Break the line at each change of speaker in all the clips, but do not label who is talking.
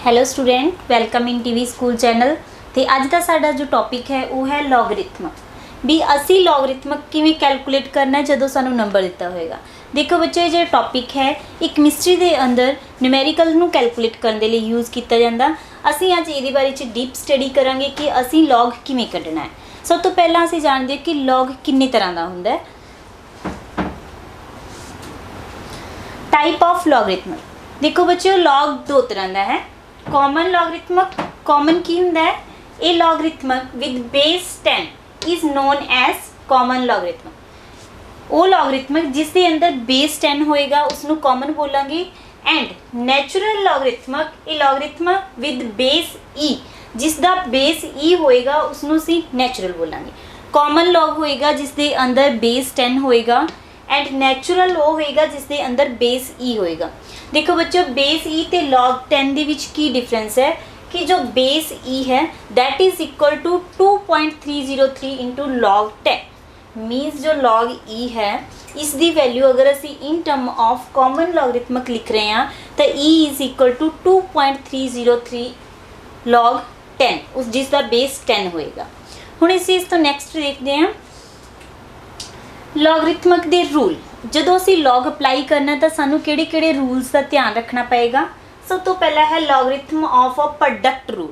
Hello student, welcome in TV school channel. तो अज का साडा जो टॉपिक है वो है लॉगरिथम। भी असी लॉगरिथम किवें कैलकुलेट करना है जदों सानू नंबर दिता होएगा। देखो बच्चे, जो टॉपिक है एक केमिस्ट्री के अंदर न्यूमेरिकल नू कैलकुलेट करने के लिए यूज़ किया जाता। असी अज ये बारे डीप स्टडी करांगे कि असी लॉग किवें कढ़ना है। सब तो पहला असी जानते हैं कि लॉग किन्ने तरह का हुंदा है। टाइप ऑफ लॉगरिथम, देखो बच्चों लॉग दो तरह का है। कॉमन लॉगरिथमिक, कॉमन की हुंदा है a logarithmic with base 10 is known as common logarithm. वो लॉगरिथमिक जिस दे अंदर बेस 10 होएगा उसनू कॉमन बोलांगे। And natural logarithmic a logarithmic with base E, जिसका बेस ई होएगा उसनू सी नैचुरल बोलांगे। कॉमन लॉग होएगा जिस दे अंदर बेस 10 होएगा एंड नैचुरल वो होएगा जिस दे अंदर बेस ई होएगा। देखो बच्चों, बेस ई ते लॉग 10 दे विच की डिफरेंस है कि जो बेस ई है that is equal to 2.303 into log 10। Means जो लॉग ई है इसकी वैल्यू अगर असी in term of common logarithmic लिख रहे हैं तो E is equal to 2.303 log 10, उस जिसका बेस 10 होएगा। हुण इस तो नैक्सट देखते हैं लॉगरिथमिक दे रूल। जदों असी लॉग अप्लाई करना तो सानू किहड़े-किहड़े रूल्स का ध्यान रखना पएगा। सब तो पहला है logarithm of a product rule.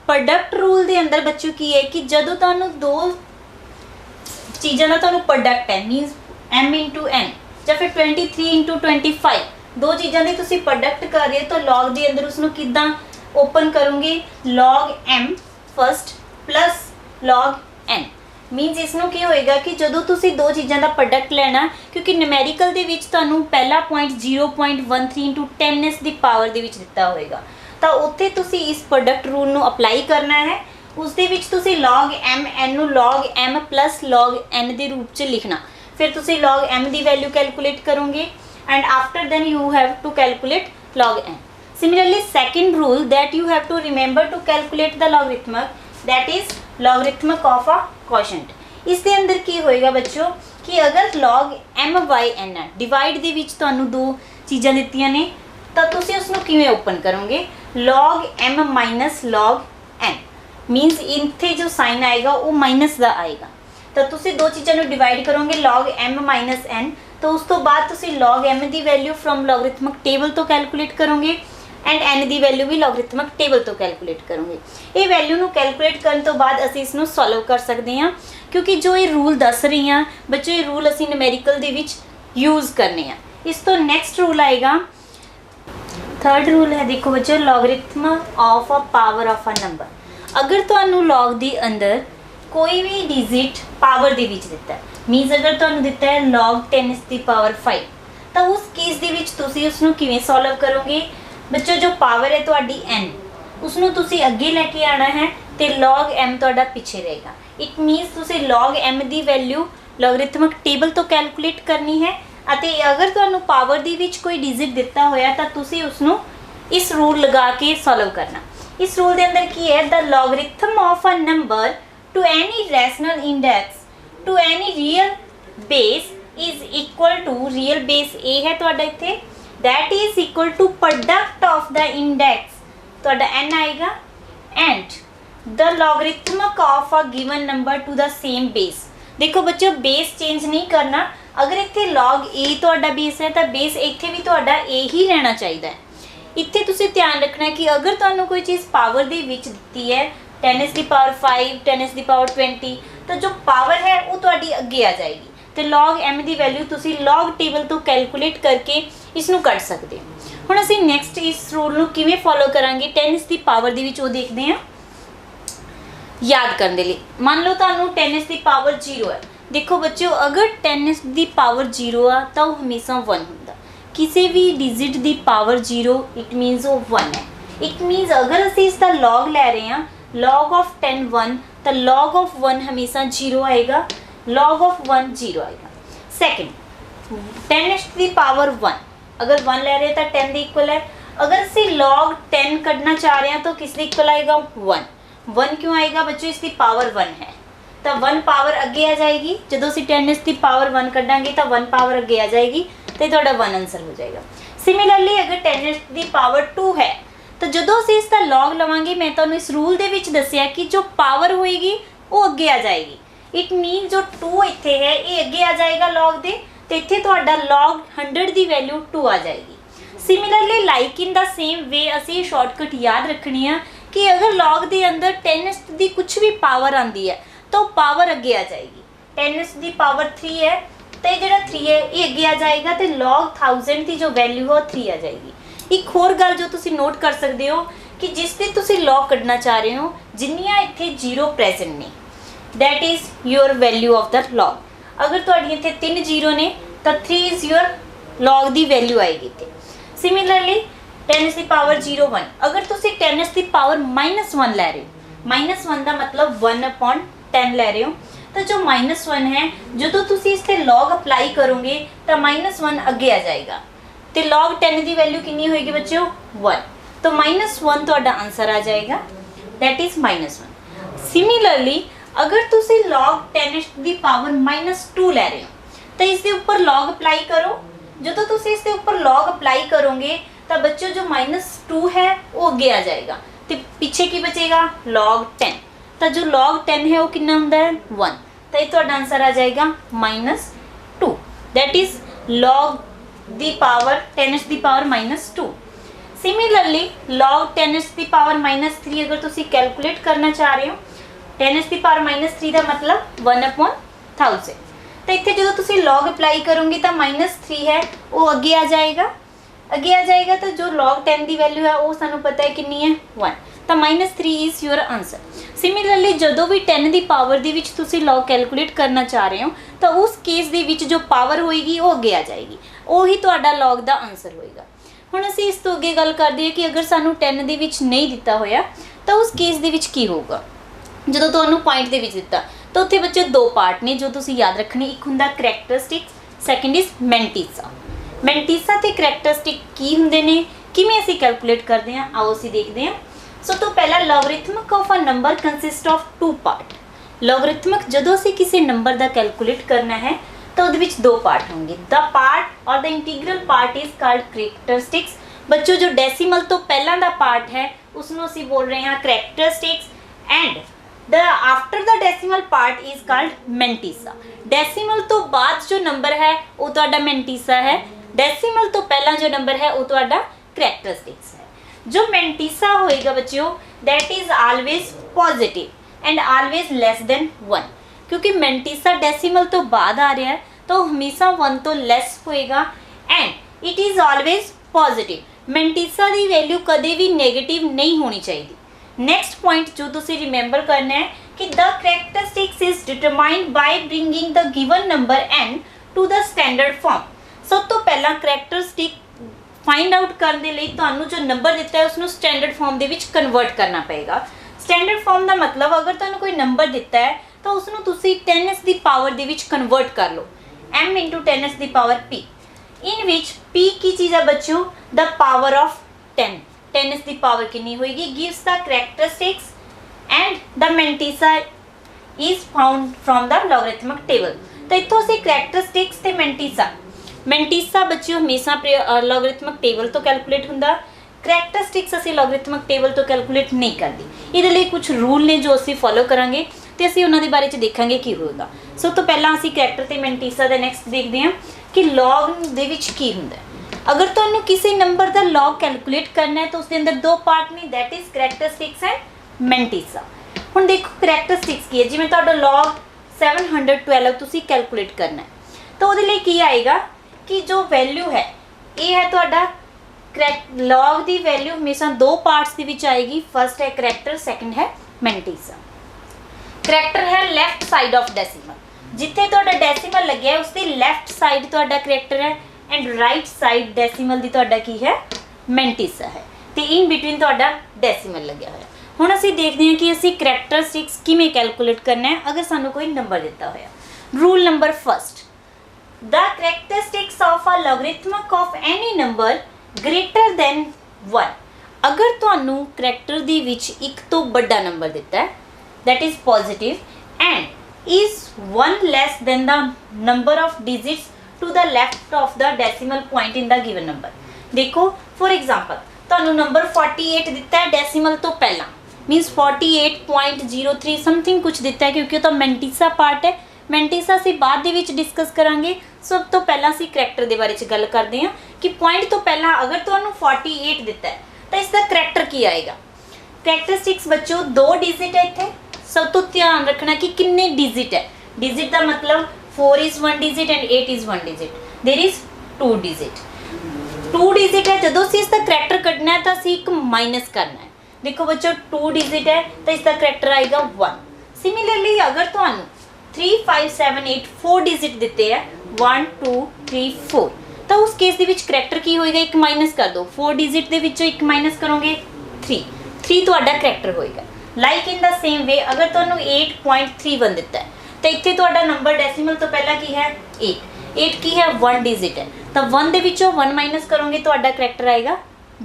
Product rule के अंदर बच्चों की है कि जदों तुहानू दो चीज़ों का तुहानू प्रोडक्ट है, मीनस m इंटू n या फिर 23 इंटू 25, दो चीज़ों की तुसी प्रोडक्ट कर रहे हो तो लॉग के अंदर उसनू किद्दां ओपन करोगे, log m first plus log n। Means इसनू की होएगा कि जदों तुसी दो चीज़ों का प्रोडक्ट लेना, क्योंकि न्यूमेरिकल दे विच तुहानू पहला पॉइंट 0.13 इंटू 10s की पावर दे विच दिता होएगा तो उत्थे तुसी इस प्रोडक्ट रूल नू अप्लाई करना है। उस दे विच तुसी लॉग m n नू log m plus log n के रूप च लिखना। फिर तुसी लॉग m की वैल्यू कैलकुलेट करोगे and after then you have to calculate log n। Similarly second rule that you have to remember to calculate the logarithmic, that is logarithmic of a quotient. इसके अंदर की होएगा बच्चों कि अगर log m by n है, divide दे विच तुहानू दो चीज़ां दित्तियां ने तो तुसी उसनू किवें ओपन करोगे, log m minus log n। मीनस इत्थे जो साइन आएगा वो माइनस का आएगा तो तुसी दो चीज़ों को डिवाइड करोगे लॉग m माइनस n, तो उस तो बाद तुसी लॉग m की वैल्यू फ्रॉम लॉगरिथमिक टेबल तो कैलकुलेट करोगे एंड n की वैल्यू भी लॉगरिथमिक टेबल तो कैलकुलेट करोगे। ये वैल्यू नू कैलकुलेट करने तो बाद असीं इसनू सॉल्व कर सकते हैं, क्योंकि जो ये रूल दस रही हैं बच्चों ये रूल असीं न्यूमेरिकल दे विच यूज़ करने हैं। इस तो नैक्सट रूल आएगा, थर्ड रूल है। देखो बच्चों, logarithm of a power of a number. अगर तुहानू लॉग दे अंदर कोई भी डिजिट पावर दे विच दिता है, मीनस अगर तुहानू दिता है लॉग 10s की पावर 5, तो उस केस दे विच तुसीं उसनू किवें सॉल्व करोगे। बच्चों जो पावर है तुहाडी n, उसनू तुसी अगे लेके आना है तो लॉग m तुहाडा पिछे रहेगा। इट मीनस तुसी लॉग m की वैल्यू लॉगरिथमिक टेबल तो कैलकुलेट करनी है। अते अगर तुहानू पावर दी विच कोई डिजिट दिता होया तो तुसी उसनू इस रूल लगा के सॉल्व करना। इस रूल के अंदर की है, the logarithm of a number to any rational index to any real base is equal to, real base a है तुहाडा इत्थे, that is equal to product of the index तो n आएगा and the logarithmic of a given number to the same base. देखो बच्चों base change नहीं करना। अगर इत्थे लॉग a तो बेस है तो बेस इत्थे भी तो a ही रहना चाहिए। इत्थे तुसी ध्यान रखना है कि अगर तुहानू कोई चीज़ पावर दे विच दित्ती है 10s की पावर 5, 10s की पावर 20, तो जो पावर है वो तुहाडी अगे आ जाएगी तो लॉग m की वैल्यू तुसी लॉग टेबल तो कैलकुलेट करके इसनू कट सकते हो। हुण असीं नैक्सट इस रूल नू किवें फॉलो करांगे 10s की पावर दे विच वो देखते हैं। याद करने लिए मान लो तुहानू 10s की पावर 0 है। देखो बच्चों अगर 10s की पावर 0 आ तो वो हमेशा 1 हुंदा। किसी भी डिजिट की पावर 0 इट मीनस वो 1 है। इट मीनस अगर असीं इसका लॉग ले रहे हैं, लॉग ऑफ 10 1, तो लॉग ऑफ 1 हमेशा 0 आएगा, लॉग ऑफ 1 0 आएगा। सेकेंड 10s की पावर 1, अगर 1 ले रहे हैं तो 10 के इक्वल है। अगर असी लॉग 10 कढ़ना चाह रहे हैं तो किस इक्वल आएगा 1। 1 क्यों आएगा बच्चों, इसकी पावर 1 है तो 1 पावर अगे आ जाएगी। जो असी 10s की पावर 1 कढ़ांगे तो 1 पावर अगे आ जाएगी तो तुहाडा 1 आंसर हो जाएगा। सिमिलरली अगर 10s की पावर 2 है तो जदों असीं इसका लॉग लवांगे, मैं तुहानूं इस रूल दे विच दस्सिया कि जो पावर होएगी वो अगे आ जाएगी। इट मीन जो 2 इत्थे है ये अगे आ जाएगा लॉग दे, ते इत्थे तुहाडा लॉग 100 दी वैल्यू 2 आ जाएगी। Similarly like in the same way असीं शॉर्टकट याद रखनी है कि अगर लॉग दे अंदर 10 दी कुछ भी पावर आंदी है तो पावर अगे आ जाएगी। 10 दी पावर 3 है तो जिहड़ा 3 है ये अगे आ जाएगा, तो लॉग 1000 की जो वैल्यू है 3 आ जाएगी। एक होर गल जो तुसी नोट कर सकते हो कि जिस ते तुसी लॉग कढ़ना चाह रहे हो, जिन्नियां इत्थे 0 प्रेजेंट ने, that is your value of the log. अगर तुहाडी इत्थे 3 0 ने तो 3 is your log the value आएगी इत्थे। सिमिलरली 10 की पावर 0 1, अगर तुसी 10 की पावर -1 लै रहे हो, -1 का मतलब 1/10 लै रहे हो, तो जो -1 है जो तुसी इस ते लॉग अप्लाई करोगे तो -1 अगे आ जाएगा, तो लॉग 10 की वैल्यू कितनी होएगी बच्चों 1, तो -1 तुहाडा आंसर आ जाएगा, दैट इज़ -1। सिमिलरली अगर तुसी लॉग 10 की पावर -2 लै रहे हो तो इसके ऊपर लॉग अप्लाई करो। जो तुसी इसके ऊपर लॉग अप्लाई करोगे तो बच्चों जो -2 है वो अगे आ जाएगा, तो पीछे की बचेगा log 10, तो जो log 10 है वो कितना होता है 1, तो ये तुहाडा आंसर आ जाएगा -2, that is log the power 10 the power -2। Similarly log 10 the power -3 अगर तुसी कैलकुलेट करना चाह रहे हो, 10 दी पावर -3 का मतलब 1/1000, तो इत्थे जो तुसी log अप्लाई करोगे तो -3 है वो अगे आ जाएगा, तो जो log 10 की वैल्यू है वो सानू पता है कितनी है 1, तो -3 इज़ योर आंसर। सिमिलरली जो भी 10 की पावर दी विच तुसी log कैलकुलेट करना चाह रहे हो तो उस केस दे विच जो पावर होएगी वो अगे आ जाएगी, वही तुहाडा log का आंसर होएगा। हुण असीं इस तो अगे गल करदे हां कि अगर सानू 10 दे विच नहीं दिता होया तो उस केस दे विच की होगा। जो तुहानू पॉइंट दे विच दिता तो उत्थे बच्चे 2 पार्ट ने जो तुसी याद रखने, एक हुंदा characteristics, second is mantissa. Mantissa ते करैक्टरिस्टिक की हुंदे ने, किवें असीं कैलकुलेट करदे हां, आओ असीं देखदे हां। सो तो पहला logarithmic of a number consist of 2 part. Logarithmic जदों असीं किसी नंबर दा कैलकुलेट करना है तो उहदे विच 2 पार्ट होंगे। द पार्ट और the integral part is called characteristics. बच्चों जो डेसिमल तो पहला दा पार्ट है उसनूं असीं बोल रहे हां characteristics, and the after the decimal part is called mantissa. Decimal तो बाद जो नंबर है वो तुहाडा मैंटिसा है, डेसिमल तो पहला जो नंबर है वो तुहाडा करैक्टरिस्टिक्स है। जो मैंटिसा होएगा बच्चों that is always positive and always less than 1, क्योंकि मैंटिसा डेसिमल तो बाद आ रहा है तो हमेशा 1 तो लेस होएगा, and it is always positive. Mantissa की वैल्यू कदे भी नेगेटिव नहीं होनी चाहिए। नेक्स्ट पॉइंट जो तुसी रिमेंबर करना है कि the characteristics is determined by bringing the given number n to the standard form. सब तो पहला करैक्टरिस्टिक फाइंड आउट करने लिए तुहानू जो नंबर दिता है उसनू स्टैंडर्ड फॉर्म दे विच कन्वर्ट करना पएगा। स्टैंडर्ड फॉर्म का मतलब अगर तुहानू कोई नंबर दिता है तो उसनू तुसी 10s दी पावर दे विच कन्वर्ट कर लो, m × 10s the power p, in which p की चीज़ है बच्चों the power of 10। 10s the power कितनी होएगी gives the characteristics and the mantissa is found from the logarithmic table. तो इत्थों से करैक्टरिस्टिक्स ते मैंटिसा बच्चों हमेशा लॉगरिथमिक टेबल तो कैलकुलेट हुंदा, करैक्टरिस्टिक्स असीं लॉगरिथमिक टेबल तो कैलकुलेट नहीं करती। इहदे लई कुछ रूल ने जो असीं फॉलो करांगे ते असीं उन्हां दे बारे च देखांगे की होएगा। सो तो पहला असीं करैक्टर ते मैंटिसा दा नेक्स्ट देखदे हां कि लॉग दे विच की हुंदा है। अगर तुहानू किसी नंबर का लॉग कैलकुलेट करना है तो उसके अंदर 2 पार्ट ने, that is characteristics and mantissa. हुण देखो करैक्टरिस्टिक्स की है, जिवें तुहाडा लॉग 712 तुसीं कैलकुलेट करना है तो उहदे लई की आएगा कि जो वैल्यू है ये है तुहाडा लॉग की वैल्यू हमेशा 2 पार्ट्स दे विच आएगी। फर्स्ट है करैक्टर, सेकंड है मैंटिसा। करैक्टर है लैफ्ट साइड ऑफ डेसिमल, जिथे तुहाडा डेसिमल लग्या है उसकी लैफ्ट साइड तुहाडा करैक्टर है एंड राइट साइड डेसिमल दी तुहाडा की है मैंटिसा है, तो इन बिटवीन तुहाडा डेसिमल लग्या होया। हुण असीं देखदे हां कि असीं करैक्टरिस्टिक्स किवें कैलकुलेट करना है अगर सानू कोई नंबर दिता होया। Rule number first, the characteristics of a logarithmic of any number greater than 1। अगर तुहानू करैक्टर दी विच एक तो बड़ा नंबर दिता है that is positive and is 1 less than the number of digits to the left of the decimal point in the given number. देखो for example ਤੁਹਾਨੂੰ number 48 ਦਿੱਤਾ ਹੈ ਡੈਸੀਮਲ ਤੋਂ ਪਹਿਲਾਂ, ਮੀਨਸ 48.03 ਸਮਥਿੰਗ ਕੁਝ ਦਿੱਤਾ ਹੈ, ਕਿਉਂਕਿ ਉਹ ਤਾਂ ਮੈਂਟੀਸਾ ਪਾਰਟ ਹੈ। ਮੈਂਟੀਸਾ ਅਸੀਂ ਬਾਅਦ ਦੇ ਵਿੱਚ ਡਿਸਕਸ ਕਰਾਂਗੇ। ਸਭ ਤੋਂ ਪਹਿਲਾਂ ਅਸੀਂ ਕਰੈਕਟਰ ਦੇ ਬਾਰੇ 'ਚ ਗੱਲ ਕਰਦੇ ਹਾਂ ਕਿ ਪੁਆਇੰਟ ਤੋਂ ਪਹਿਲਾਂ ਅਗਰ ਤੁਹਾਨੂੰ 48 ਦਿੱਤਾ ਹੈ ਤਾਂ ਇਸ ਦਾ ਕਰੈਕਟਰ ਕੀ ਆਏਗਾ। ਕਰੈਕਟਰਿਸਟਿਕਸ ਬੱਚੋ 2 ਡਿਜਿਟ ਹੈ ਇੱਥੇ। ਸਭ ਤੋਂ ਧਿਆਨ ਰੱਖਣਾ ਕਿ ਕਿੰਨੇ ਡਿਜਿਟ ਹੈ। ਡਿਜਿਟ ਦਾ ਮਤਲਬ 4 is 1 digit and 8 is 1 digit. There is 2 digit. 2 digit है, ਜਦੋਂ ਅਸੀਂ ਇਸ ਦਾ ਕਰੈਕਟਰ ਕੱਢਣਾ ਹੈ ਤਾਂ ਅਸੀਂ ਇੱਕ ਮਾਈਨਸ ਕਰਨਾ ਹੈ। ਦੇਖੋ ਬੱਚੋ 2 digit ਹੈ ਤਾਂ ਇਸ ਦਾ ਕਰੈਕਟਰ ਆਏਗਾ 1। ਸਿਮਿਲਰਲੀ ਅਗਰ ਤੁਹਾਨੂੰ 3 5 7 8 4 digit ਦਿੱਤੇ ਹੈ 1 2 3 4 ਤਾਂ ਉਸ ਕੇਸ ਦੇ ਵਿੱਚ ਕਰੈਕਟਰ ਕੀ ਹੋਏਗਾ, ਇੱਕ ਮਾਈਨਸ ਕਰ ਦਿਓ। 4 digit ਦੇ ਵਿੱਚੋਂ ਇੱਕ ਮਾਈਨਸ ਕਰੋਗੇ 3 ਤੁਹਾਡਾ ਕਰੈਕਟਰ ਹੋਏਗਾ। ਲਾਈਕ ਇਨ ਦਾ ਸੇਮ ਵੇ ਅਗਰ ਤੁਹਾਨੂੰ 8.31 ਦਿੱਤਾ ਹੈ ਤਾਂ ਇੱਥੇ ਤੁਹਾਡਾ ਨੰਬਰ ਡੈਸੀਮਲ ਤੋਂ ਪਹਿਲਾਂ ਕੀ ਹੈ 8 ਕੀ ਹੈ 1 ਡਿਜਿਟ ਹੈ, ਤਾਂ 1 ਦੇ ਵਿੱਚੋਂ 1 ਮਾਈਨਸ ਕਰੋਗੇ ਤੁਹਾਡਾ ਕਰੈਕਟਰ ਆਏਗਾ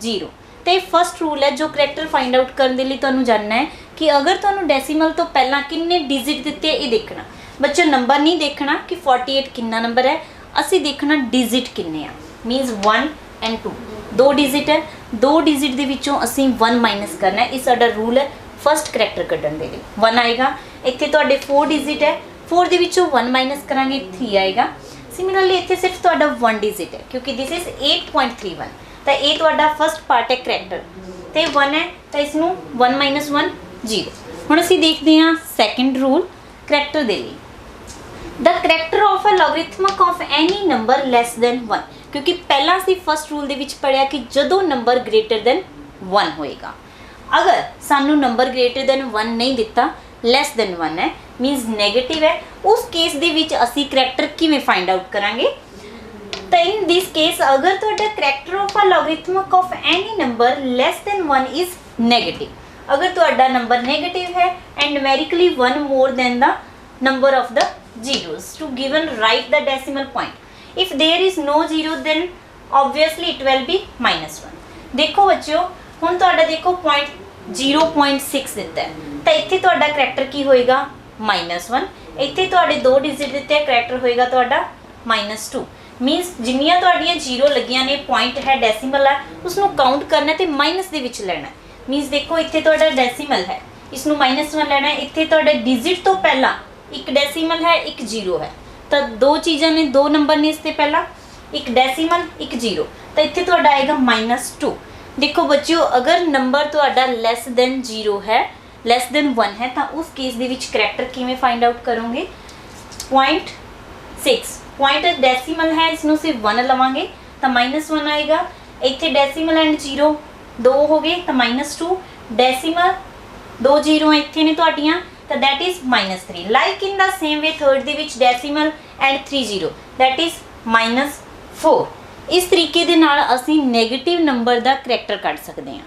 0। ਤੇ ਫਸਟ ਰੂਲ ਹੈ ਜੋ ਕਰੈਕਟਰ ਫਾਈਂਡ ਆਊਟ ਕਰਨ ਦੇ ਲਈ ਤੁਹਾਨੂੰ ਜਾਣਨਾ ਹੈ ਕਿ ਅਗਰ ਤੁਹਾਨੂੰ ਡੈਸੀਮਲ ਤੋਂ ਪਹਿਲਾਂ ਕਿੰਨੇ ਡਿਜਿਟ ਦਿੱਤੇ ਇਹ ਦੇਖਣਾ। ਬੱਚੋ ਨੰਬਰ ਨਹੀਂ ਦੇਖਣਾ ਕਿ 48 ਕਿੰਨਾ ਨੰਬਰ ਹੈ, ਅਸੀਂ ਦੇਖਣਾ ਡਿਜਿਟ ਕਿੰਨੇ ਆ। ਮੀਨਸ 1 ਐਂਡ 2 2 ਡਿਜਿਟ ਹੈ, 2 ਡਿਜਿਟ ਦੇ ਵਿੱਚੋਂ ਅਸੀਂ 1 ਮਾਈਨਸ ਕਰਨਾ ਹੈ। ਇਹ ਸਾਡਾ ਰੂਲ ਹੈ ਫਸਟ ਕਰੈਕਟਰ ਕੱਢਣ ਦੇ ਲਈ। 1 ਆਏਗਾ। ਇੱਥੇ ਤੁਹਾਡੇ 4 ਡਿਜਿਟ ਹੈ, 4 ਦੇ ਵਿੱਚੋਂ 1 ਮਾਈਨਸ ਕਰਾਂਗੇ 3 ਆਏਗਾ। ਸਿਮਿਲਰਲੀ ਇੱਥੇ ਸਿਰਫ ਤੁਹਾਡਾ 1 ਡਿਜਿਟ ਹੈ ਕਿਉਂਕਿ ਦਿਸ ਇਜ਼ 8.31, ਤਾਂ ਇਹ ਤੁਹਾਡਾ ਫਸਟ ਪਾਰਟ ਹੈ ਕਰੈਕਟਰ ਤੇ 1 ਹੈ ਤਾਂ ਇਸ ਨੂੰ 1 ਮਾਈਨਸ 1 0। ਹੁਣ ਅਸੀਂ ਦੇਖਦੇ ਹਾਂ ਸੈਕੰਡ ਰੂਲ ਕਰੈਕਟਰ ਦੇ ਲਈ। The character of a logarithmic of any number less than 1, ਕਿਉਂਕਿ ਪਹਿਲਾਂ ਅਸੀਂ ਫਸਟ ਰੂਲ ਦੇ ਵਿੱਚ ਪੜਿਆ ਕਿ ਜਦੋਂ ਨੰਬਰ ਗ੍ਰੇਟਰ ਦੈਨ 1 ਹੋਏਗਾ। ਅਗਰ ਸਾਨੂੰ ਨੰਬਰ ਗ੍ਰੇਟਰ ਦੈਨ 1 ਨਹੀਂ ਦਿੱਤਾ, ਲੈਸ ਦੈਨ 1 ਹੈ ਮੀਨਸ ਨੈਗੇਟਿਵ ਹੈ, ਉਸ ਕੇਸ ਦੇ ਵਿੱਚ ਅਸੀਂ ਕਰੈਕਟਰ ਕਿਵੇਂ ਫਾਈਂਡ ਆਊਟ ਕਰਾਂਗੇ। ਤਾਂ ਇਨ ਦਿਸ ਕੇਸ ਅਗਰ ਤੁਹਾਡਾ character of a logarithmic of any number less than 1 is negative, ਅਗਰ ਤੁਹਾਡਾ ਨੰਬਰ ਨੈਗੇਟਿਵ ਹੈ and numerically 1 more than the number of the zeros to given write the decimal point. If there is no zero then obviously it will be -1. देखो बच्चों ਹੁਣ ਤੁਹਾਡਾ ਦੇਖੋ point 0.6 ਦਿੱਤਾ ਹੈ ਤਾਂ ਇੱਥੇ ਤੁਹਾਡਾ ਕਰੈਕਟਰ ਕੀ ਹੋਏਗਾ -1। ਇੱਥੇ ਤੁਹਾਡੇ 2 ਡਿਜਿਟ ਦਿੱਤੇ ਕਰੈਕਟਰ ਹੋਏਗਾ ਤੁਹਾਡਾ -2। ਮੀਨਸ ਜਿੰਨੀਆਂ ਤੁਹਾਡੀਆਂ 0 ਲੱਗੀਆਂ ਨੇ ਪੁਆਇੰਟ ਹੈ ਡੈਸੀਮਲ ਹੈ ਉਸ ਨੂੰ ਕਾਊਂਟ ਕਰਨਾ ਤੇ ਮਾਈਨਸ ਦੇ ਵਿੱਚ ਲੈਣਾ। ਮੀਨਸ ਦੇਖੋ ਇੱਥੇ ਤੁਹਾਡਾ ਡੈਸੀਮਲ ਹੈ, ਇਸ ਨੂੰ -1 ਲੈਣਾ ਹੈ। ਇੱਥੇ ਤੁਹਾਡੇ ਡਿਜਿਟ ਤੋਂ ਪਹਿਲਾਂ ਇੱਕ ਡੈਸੀਮਲ ਹੈ ਇੱਕ 0 ਹੈ, ਤਾਂ 2 ਚੀਜ਼ਾਂ ਨੇ, 2 ਨੰਬਰ ਨੇ ਇਸ ਤੇ ਪਹਿਲਾਂ, ਇੱਕ ਡੈਸੀਮਲ ਇੱਕ 0, ਤਾਂ ਇੱਥੇ ਤੁਹਾਡਾ ਆਏਗਾ -2। ਦੇਖੋ ਬੱਚਿਓ ਅਗਰ ਨੰਬਰ ਤੁਹਾਡਾ ਲੈਸ ਦੈਨ 0 ਹੈ, ਲੈਸ ਦੈਨ 1 ਹੈ, ਤਾਂ ਉਸ ਕੇਸ ਦੇ ਵਿੱਚ ਕਰੈਕਟਰ ਕਿਵੇਂ ਫਾਈਂਡ ਆਊਟ ਕਰੋਗੇ। 0.6 ਪੁਆਇੰਟ ਡੈਸੀਮਲ ਹੈ, ਇਸ ਨੂੰ ਸਿਰਫ 1 ਲਵਾਂਗੇ ਤਾਂ -1 ਆਏਗਾ। ਇੱਥੇ ਡੈਸੀਮਲ ਐਂਡ 0 2 ਹੋ ਗਏ ਤਾਂ -2, ਡੈਸੀਮਲ 2 0 ਇੱਥੇ ਨੇ ਤੁਹਾਡੀਆਂ ਤਾਂ that is -3। like in the same way third ਦੇ ਵਿੱਚ decimal and 3 0 that is -4। ਇਸ ਤਰੀਕੇ ਦੇ ਨਾਲ ਅਸੀਂ ਨੈਗੇਟਿਵ ਨੰਬਰ ਦਾ ਕਰੈਕਟਰ ਕੱਢ ਸਕਦੇ ਹਾਂ।